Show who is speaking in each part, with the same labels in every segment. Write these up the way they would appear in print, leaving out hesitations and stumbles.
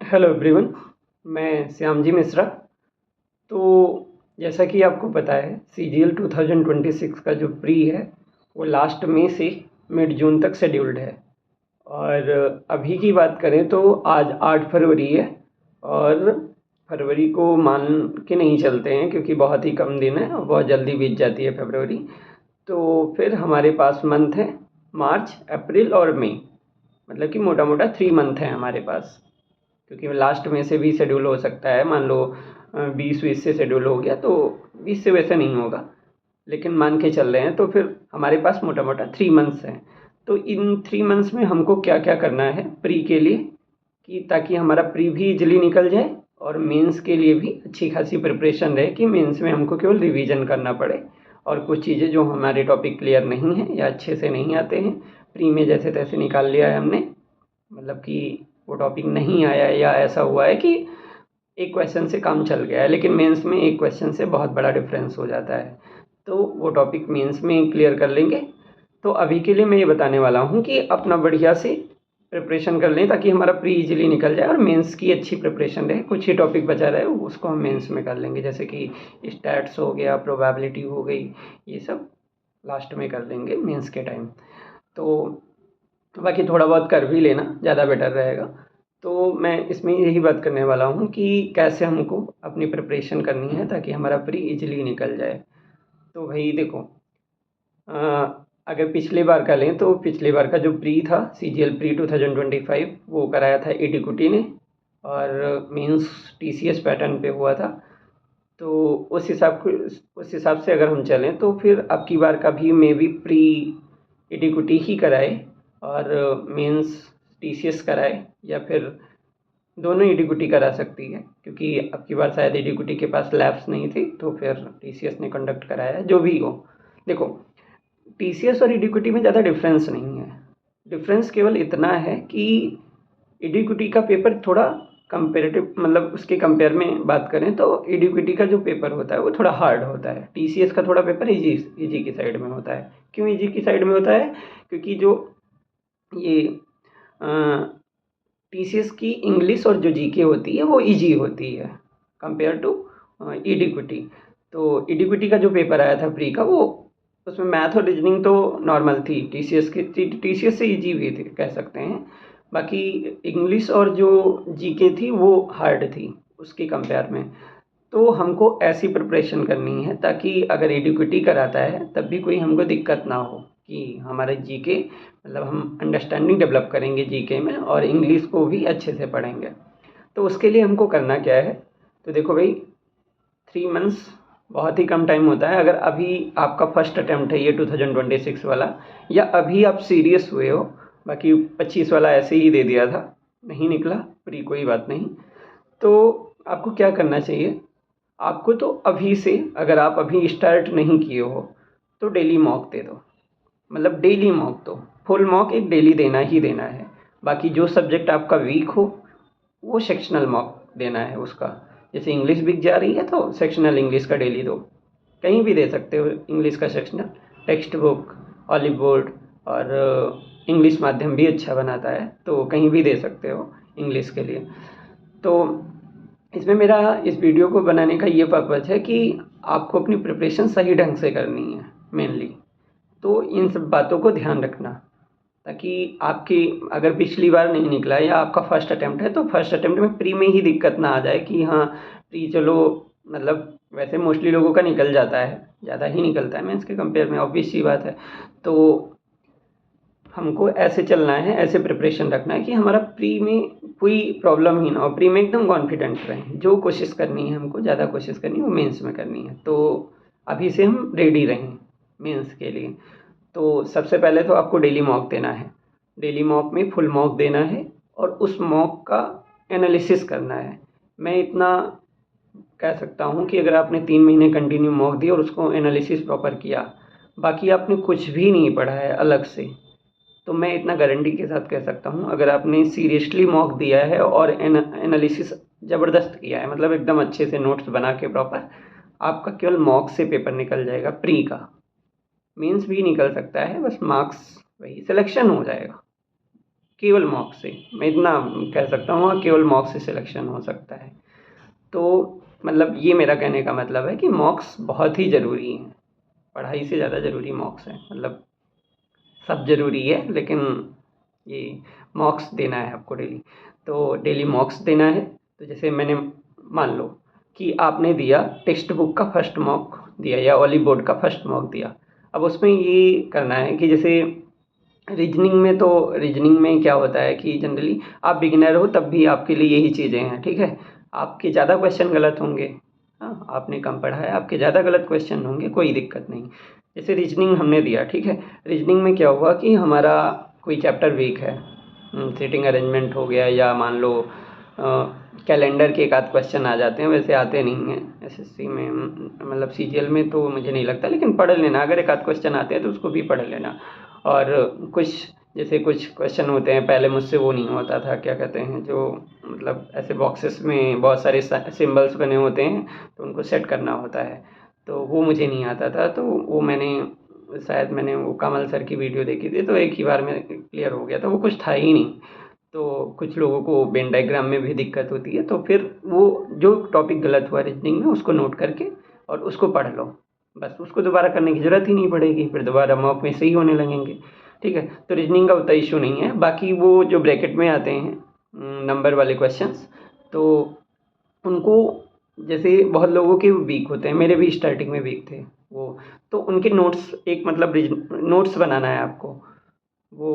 Speaker 1: Hello everyone. मैं श्यामजी मिश्रा। तो जैसा कि आपको पता है सीजीएल 2026 का जो प्री है वो लास्ट मई से मिड जून तक शेड्यूल्ड है। और अभी की बात करें तो आज 8 फरवरी है। और फरवरी को मान के नहीं चलते हैं क्योंकि बहुत ही कम दिन है और बहुत जल्दी बीत जाती है फरवरी। तो फिर हमारे पास मंथ है मार्च, अप्रैल और मई। मतलब कि मोटा मोटा 3 मंथ हैं हमारे पास, क्योंकि लास्ट में से भी शेड्यूल हो सकता है। मान लो 20-20 से शेड्यूल हो गया तो 20 से वैसे नहीं होगा, लेकिन मान के चल रहे हैं तो फिर हमारे पास मोटा मोटा 3 मंथ्स हैं। तो इन 3 मंथ्स में हमको क्या क्या करना है प्री के लिए, कि ताकि हमारा प्री भी इजली निकल जाए और मेंस के लिए भी अच्छी खासी प्रिपरेशन रहे, कि मेंस में हमको केवल रिवीजन करना पड़े और कुछ चीज़ें जो हमारे टॉपिक क्लियर नहीं हैं या अच्छे से नहीं आते हैं प्री में जैसे तैसे निकाल लिया है हमने। मतलब कि वो टॉपिक नहीं आया या ऐसा हुआ है कि एक क्वेश्चन से काम चल गया है, लेकिन मेंस में एक क्वेश्चन से बहुत बड़ा डिफरेंस हो जाता है, तो वो टॉपिक मेंस में क्लियर कर लेंगे। तो अभी के लिए मैं ये बताने वाला हूँ कि अपना बढ़िया से प्रिपरेशन कर लें ताकि हमारा प्री इजीली निकल जाए और मेंस की अच्छी प्रिपरेशन रहे। कुछ ही टॉपिक बचा रहे उसको हम मेंस में कर लेंगे, जैसे कि स्टैट्स हो गया, प्रोबेबिलिटी हो गई, ये सब लास्ट में कर लेंगे मेंस के टाइम। तो बाकी थोड़ा बहुत कर भी लेना ज़्यादा बेटर रहेगा। तो मैं इसमें यही बात करने वाला हूँ कि कैसे हमको अपनी प्रिपरेशन करनी है ताकि हमारा प्री इजीली निकल जाए। तो भाई देखो, अगर पिछले बार का लें तो पिछले बार का जो प्री था सीजीएल प्री 2025 वो कराया था एडीकुटी ने, और मीन्स टीसीएस पैटर्न पे हुआ था। तो उस हिसाब से अगर हम चलें तो फिर अब की बार का भी मे बी प्री एडीकुटी ही कराए और मेंस टीसीएस कराए, या फिर दोनों ईडीकुटी करा सकती है, क्योंकि अब की बार शायद ईडीकुटी के पास लैब्स नहीं थी तो फिर टीसीएस ने कंडक्ट कराया। जो भी हो, देखो टीसीएस और ईडीकुटी में ज़्यादा डिफरेंस नहीं है। डिफरेंस केवल इतना है कि ईडीकुटी का पेपर थोड़ा कंपेरेटिव, मतलब उसके कंपेयर में बात करें तो ईडीकुटी का जो पेपर होता है वो थोड़ा हार्ड होता है। टीसीएस का थोड़ा पेपर इजी इजी की साइड में होता है। क्यों इजी की साइड में होता है? क्योंकि जो ये टीसीएस की इंग्लिश और जो जीके होती है वो इजी होती है कंपेयर टू ईडीकुटी। तो ईडीकुटी का जो पेपर आया था प्री का, वो उसमें मैथ और रीजनिंग तो नॉर्मल थी, टीसीएस से इजी भी थी कह सकते हैं। बाकी इंग्लिश और जो जीके थी वो हार्ड थी उसके कंपेयर में। तो हमको ऐसी प्रिपरेशन करनी है ताकि अगर ईडीकुटी कराता है तब भी कोई हमको दिक्कत ना हो, कि हमारे जीके मतलब हम अंडरस्टैंडिंग डेवलप करेंगे जीके में और इंग्लिश को भी अच्छे से पढ़ेंगे। तो उसके लिए हमको करना क्या है? तो देखो भाई, 3 मंथ्स बहुत ही कम टाइम होता है। अगर अभी आपका फर्स्ट अटैम्प्ट है ये 2026 वाला, या अभी आप सीरियस हुए हो, बाकी 25 वाला ऐसे ही दे दिया था, नहीं निकला प्री, कोई बात नहीं। तो आपको क्या करना चाहिए? आपको तो अभी से, अगर आप अभी स्टार्ट नहीं किए हो तो डेली मॉक दे दो। मतलब डेली मॉक दो, फुल मॉक एक डेली देना ही देना है। बाकी जो सब्जेक्ट आपका वीक हो वो सेक्शनल मॉक देना है उसका। जैसे इंग्लिश वीक जा रही है तो सेक्शनल इंग्लिश का डेली दो, कहीं भी दे सकते हो इंग्लिश का sectional. Text book, olive board और इंग्लिश माध्यम भी अच्छा बनाता है तो कहीं भी दे सकते हो इंग्लिश के लिए। तो इसमें मेरा इस वीडियो को बनाने का ये पर्पज़ है कि आपको अपनी प्रिपरेशन सही ढंग से करनी है मेनली। तो इन सब बातों को ध्यान रखना, ताकि आपकी अगर पिछली बार नहीं निकला या आपका फर्स्ट अटेम्प्ट है तो फर्स्ट अटेम्प्ट में प्री में ही दिक्कत ना आ जाए कि हाँ प्री चलो, मतलब वैसे मोस्टली लोगों का निकल जाता है, ज़्यादा ही निकलता है मेंस के कंपेयर में, ऑब्वियस सी बात है। तो हमको ऐसे चलना है, ऐसे प्रिपरेशन रखना है कि हमारा प्री में कोई प्रॉब्लम ही ना हो, प्री में एकदम कॉन्फिडेंट रहें। जो कोशिश करनी है हमको, ज़्यादा कोशिश करनी है वो मेंस में करनी है। तो अभी से हम रेडी रहें मेंस के लिए। तो सबसे पहले तो आपको डेली मॉक देना है। डेली मॉक में फुल मॉक देना है और उस मॉक का एनालिसिस करना है। मैं इतना कह सकता हूँ कि अगर आपने 3 महीने कंटिन्यू मॉक दिया और उसको एनालिसिस प्रॉपर किया, बाकी आपने कुछ भी नहीं पढ़ा है अलग से, तो मैं इतना गारंटी के साथ कह सकता हूँ अगर आपने सीरियसली मॉक दिया है और एनालिसिस ज़बरदस्त किया है, मतलब एकदम अच्छे से नोट्स बना के प्रॉपर, आपका केवल मॉक से पेपर निकल जाएगा प्री का। मेंस भी निकल सकता है, बस मार्क्स वही सिलेक्शन हो जाएगा। केवल मॉक से, मैं इतना कह सकता हूँ, हाँ, केवल मॉक से सिलेक्शन हो सकता है। तो मतलब ये मेरा कहने का मतलब है कि मॉक्स बहुत ही ज़रूरी हैं, पढ़ाई से ज़्यादा ज़रूरी मॉक्स हैं। मतलब सब ज़रूरी है, लेकिन ये मॉक्स देना है आपको डेली। तो डेली मॉक्स देना है। तो जैसे मैंने, मान लो कि आपने दिया टेक्स्ट बुक का फर्स्ट मॉक दिया या ओली बोर्ड का फर्स्ट मॉक दिया। अब उसमें ये करना है कि जैसे रीजनिंग में क्या होता है कि जनरली आप बिगिनर हो तब भी आपके लिए यही चीज़ें हैं, ठीक है। आपके ज़्यादा क्वेश्चन गलत होंगे, हाँ, आपने कम पढ़ा है, आपके ज़्यादा गलत क्वेश्चन होंगे, कोई दिक्कत नहीं। जैसे रीजनिंग हमने दिया, ठीक है। रीजनिंग में क्या हुआ कि हमारा कोई चैप्टर वीक है, सीटिंग अरेंजमेंट हो गया, या मान लो कैलेंडर के एक आध क्वेश्चन आ जाते हैं, वैसे आते नहीं हैं एसएससी में, मतलब सीजीएल में तो मुझे नहीं लगता, लेकिन पढ़ लेना, अगर एक आध क्वेश्चन आते हैं तो उसको भी पढ़ लेना। और कुछ जैसे कुछ क्वेश्चन होते हैं, पहले मुझसे वो नहीं होता था, क्या कहते हैं, जो मतलब ऐसे बॉक्सेस में बहुत सारे सिंबल्स बने होते हैं, तो उनको सेट करना होता है, तो वो मुझे नहीं आता था। तो वो मैंने वो कमल सर की वीडियो देखी थी, तो एक ही बार में क्लियर हो गया था, वो कुछ था ही नहीं। तो कुछ लोगों को वेन डायग्राम में भी दिक्कत होती है, तो फिर वो जो टॉपिक गलत हुआ रीजनिंग में उसको नोट करके और उसको पढ़ लो, बस उसको दोबारा करने की ज़रूरत ही नहीं पड़ेगी, फिर दोबारा मॉक में सही होने लगेंगे, ठीक है। तो रीजनिंग का उतना इशू नहीं है। बाकी वो जो ब्रैकेट में आते हैं नंबर वाले क्वेश्चंस, तो उनको जैसे बहुत लोगों के वीक होते हैं, मेरे भी स्टार्टिंग में वीक थे वो, तो उनके नोट्स, एक मतलब नोट्स बनाना है आपको। वो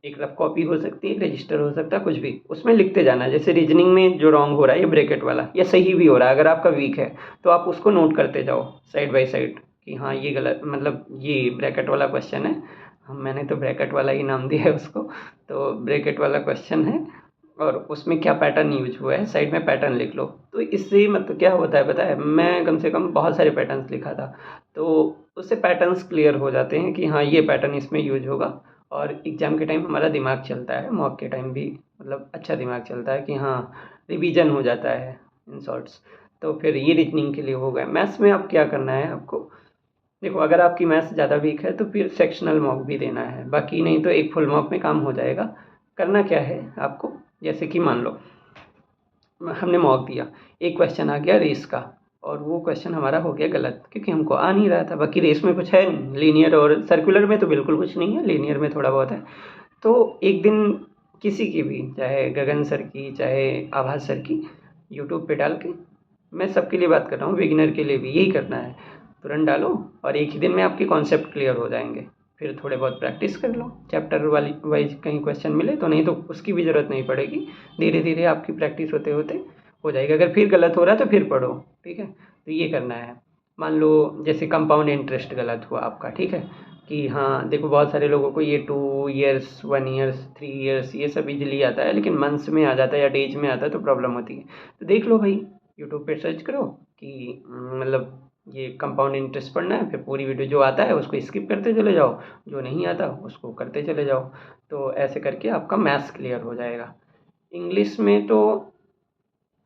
Speaker 1: एक रफ कॉपी हो सकती है, रजिस्टर हो सकता है, कुछ भी, उसमें लिखते जाना है। जैसे रीजनिंग में जो रॉन्ग हो रहा है ये ब्रैकेट वाला, या सही भी हो रहा है, अगर आपका वीक है तो आप उसको नोट करते जाओ साइड बाय साइड कि हाँ ये गलत, मतलब ये ब्रैकेट वाला क्वेश्चन है, हम मैंने तो ब्रैकेट वाला ही नाम दिया है उसको, तो ब्रैकेट वाला क्वेश्चन है और उसमें क्या पैटर्न यूज हुआ है, साइड में पैटर्न लिख लो। तो इससे मतलब क्या होता है पता है, मैं कम से कम बहुत सारे पैटर्न्स लिखा था, तो उससे पैटर्न्स क्लियर हो जाते हैं कि हाँ ये पैटर्न इसमें यूज होगा। और एग्ज़ाम के टाइम हमारा दिमाग चलता है, मॉक के टाइम भी मतलब अच्छा दिमाग चलता है कि हाँ रिवीजन हो जाता है इन शॉर्ट्स। तो फिर ये रीजनिंग के लिए हो गया। मैथ्स में अब क्या करना है आपको, देखो अगर आपकी मैथ्स ज़्यादा वीक है तो फिर सेक्शनल मॉक भी देना है, बाकी नहीं तो एक फुल मॉक में काम हो जाएगा। करना क्या है आपको, जैसे कि मान लो हमने मॉक दिया, एक क्वेश्चन आ गया रेस का, और वो क्वेश्चन हमारा हो गया गलत क्योंकि हमको आ नहीं रहा था। बाकी रेस में कुछ है नहीं, लीनियर और सर्कुलर में तो बिल्कुल कुछ नहीं है, लीनियर में थोड़ा बहुत है। तो एक दिन किसी की भी, चाहे गगन सर की चाहे आभास सर की, यूट्यूब पे डाल के, मैं सबके लिए बात कर रहा हूँ, बिगिनर के लिए भी यही करना है, तुरंत डालो और एक ही दिन में आपके कॉन्सेप्ट क्लियर हो जाएंगे। फिर थोड़े बहुत प्रैक्टिस कर लो, चैप्टर वाली वाइज कहीं क्वेश्चन मिले तो, नहीं तो उसकी भी ज़रूरत नहीं पड़ेगी, धीरे धीरे आपकी प्रैक्टिस होते होते हो जाएगी। अगर फिर गलत हो रहा है तो फिर पढ़ो, ठीक है। तो ये करना है। मान लो जैसे कंपाउंड इंटरेस्ट गलत हुआ आपका, ठीक है, कि हाँ देखो बहुत सारे लोगों को ये 2 ईयर्स 1 ईयर्स 3 ईयर्स ये सब इजीली आता है, लेकिन मंथ्स में आ जाता है या डेज में आता है तो प्रॉब्लम होती है। तो देख लो भाई, यूट्यूब पे सर्च करो कि मतलब ये कंपाउंड इंटरेस्ट पढ़ना है, फिर पूरी वीडियो जो आता है उसको स्किप करते चले जाओ, जो नहीं आता उसको करते चले जाओ। तो ऐसे करके आपका मैथ्स क्लियर हो जाएगा। इंग्लिश में तो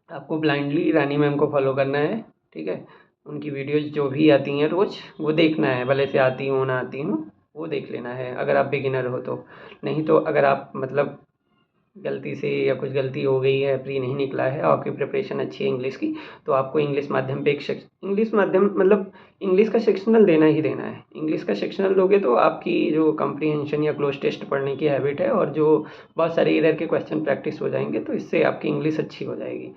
Speaker 1: आपको ब्लाइंडली रानी मैम को फॉलो करना है, ठीक है। उनकी वीडियोज़ जो भी आती हैं रोज़ वो देखना है, भले से आती हो ना आती हो, वो देख लेना है अगर आप बिगिनर हो तो। नहीं तो अगर आप मतलब गलती से या कुछ गलती हो गई है, प्री नहीं निकला है और आपकी प्रिपरेशन अच्छी है इंग्लिश की, तो आपको इंग्लिश माध्यम पे इंग्लिश माध्यम मतलब इंग्लिश का सेक्शनल देना ही देना है। इंग्लिश का सेक्शनल दोगे तो आपकी जो कम्प्रीहेंशन या क्लोज टेस्ट पढ़ने की हैबिट है, और जो बहुत सारे इरर के क्वेश्चन प्रैक्टिस हो जाएंगे, तो इससे आपकी इंग्लिश अच्छी हो जाएगी।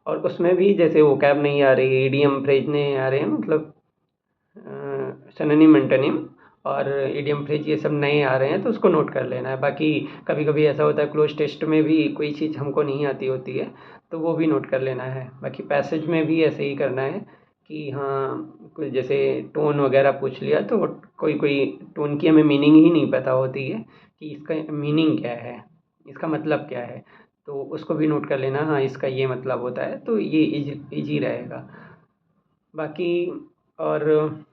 Speaker 1: और उसमें भी जैसे वोकैब नहीं आ रही, इडियम फ्रेज नहीं आ रहे हैं, मतलब सिनोनिम एंटोनिम और इडियम फ्रेज ये सब नए आ रहे हैं, तो उसको नोट कर लेना है। बाकी कभी कभी ऐसा होता है क्लोज टेस्ट में भी कोई चीज़ हमको नहीं आती होती है, तो वो भी नोट कर लेना है। बाकी पैसेज में भी ऐसे ही करना है कि हाँ कुछ जैसे टोन वगैरह पूछ लिया, तो कोई कोई टोन की हमें मीनिंग ही नहीं पता होती है कि इसका मीनिंग क्या है, इसका मतलब क्या है, तो उसको भी नोट कर लेना, हाँ इसका ये मतलब होता है, तो ये इजी रहेगा। बाकी और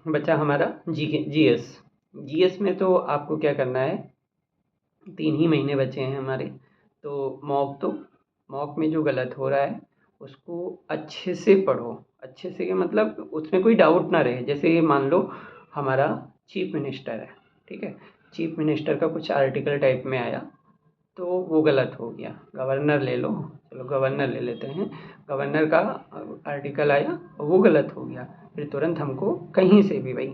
Speaker 1: बचा हमारा जीएस। जीएस में तो आपको क्या करना है, 3 ही महीने बचे हैं हमारे, तो मॉक में जो गलत हो रहा है उसको अच्छे से पढ़ो। अच्छे से क्या मतलब, उसमें कोई डाउट ना रहे। जैसे मान लो हमारा चीफ मिनिस्टर है, ठीक है, चीफ मिनिस्टर का कुछ आर्टिकल टाइप में आया, तो वो गलत हो गया। गवर्नर ले लो, चलो गवर्नर ले लेते हैं। गवर्नर का आर्टिकल आया और वो गलत हो गया, फिर तुरंत हमको कहीं से भी भाई,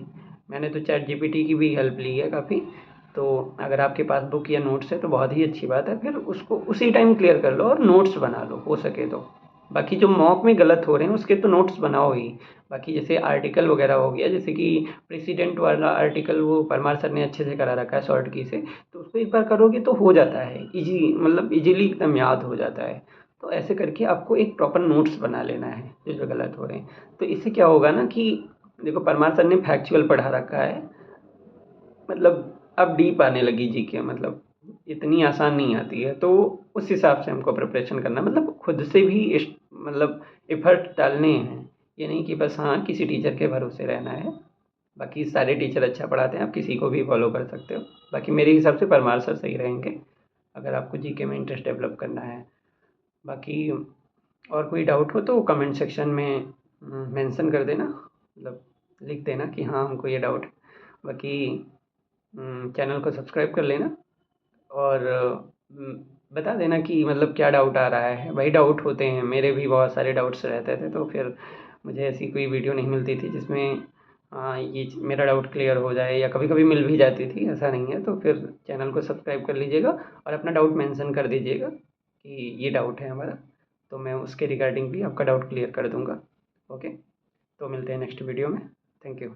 Speaker 1: मैंने तो चैट जीपीटी की भी हेल्प ली है काफ़ी। तो अगर आपके पास बुक या नोट्स है तो बहुत ही अच्छी बात है, फिर उसको उसी टाइम क्लियर कर लो और नोट्स बना लो हो सके तो। बाकी जो मॉक में गलत हो रहे हैं उसके तो नोट्स बनाओ ही। बाकी जैसे आर्टिकल वगैरह हो गया, जैसे कि प्रेसिडेंट वाला आर्टिकल वो परमार सर ने अच्छे से करा रखा है शॉर्ट की से, तो उसको एक बार करोगे तो हो जाता है इजी, मतलब इजीली एकदम याद हो जाता है। तो ऐसे करके आपको एक प्रॉपर नोट्स बना लेना है जो जो गलत हो रहे हैं। तो इससे क्या होगा ना कि देखो परमार सर ने फैक्चुअल पढ़ा रखा है, मतलब अब डीप आने लगी जीके, मतलब इतनी आसान नहीं आती है, तो उस हिसाब से हमको प्रिपरेशन करना है। मतलब खुद से भी मतलब एफर्ट डालने हैं, ये नहीं कि बस हाँ किसी टीचर के भरोसे रहना है। बाकी सारे टीचर अच्छा पढ़ाते हैं, आप किसी को भी फॉलो कर सकते हो। बाकी मेरे हिसाब से परमार सर सही रहेंगे अगर आपको जीके में इंटरेस्ट डेवलप करना है। बाकी और कोई डाउट हो तो कमेंट सेक्शन में मेंशन कर देना, मतलब लिख देना कि हाँ हमको ये डाउट है। बाकी चैनल को सब्सक्राइब कर लेना और बता देना कि मतलब क्या डाउट आ रहा है। भाई डाउट होते हैं, मेरे भी बहुत सारे डाउट्स रहते थे, तो फिर मुझे ऐसी कोई वीडियो नहीं मिलती थी जिसमें मेरा डाउट क्लियर हो जाए, या कभी कभी मिल भी जाती थी, ऐसा नहीं है। तो फिर चैनल को सब्सक्राइब कर लीजिएगा और अपना डाउट मेंशन कर दीजिएगा कि ये डाउट है हमारा, तो मैं उसके रिगार्डिंग भी आपका डाउट क्लियर कर दूंगा। ओके, तो मिलते हैं नेक्स्ट वीडियो में। Thank you.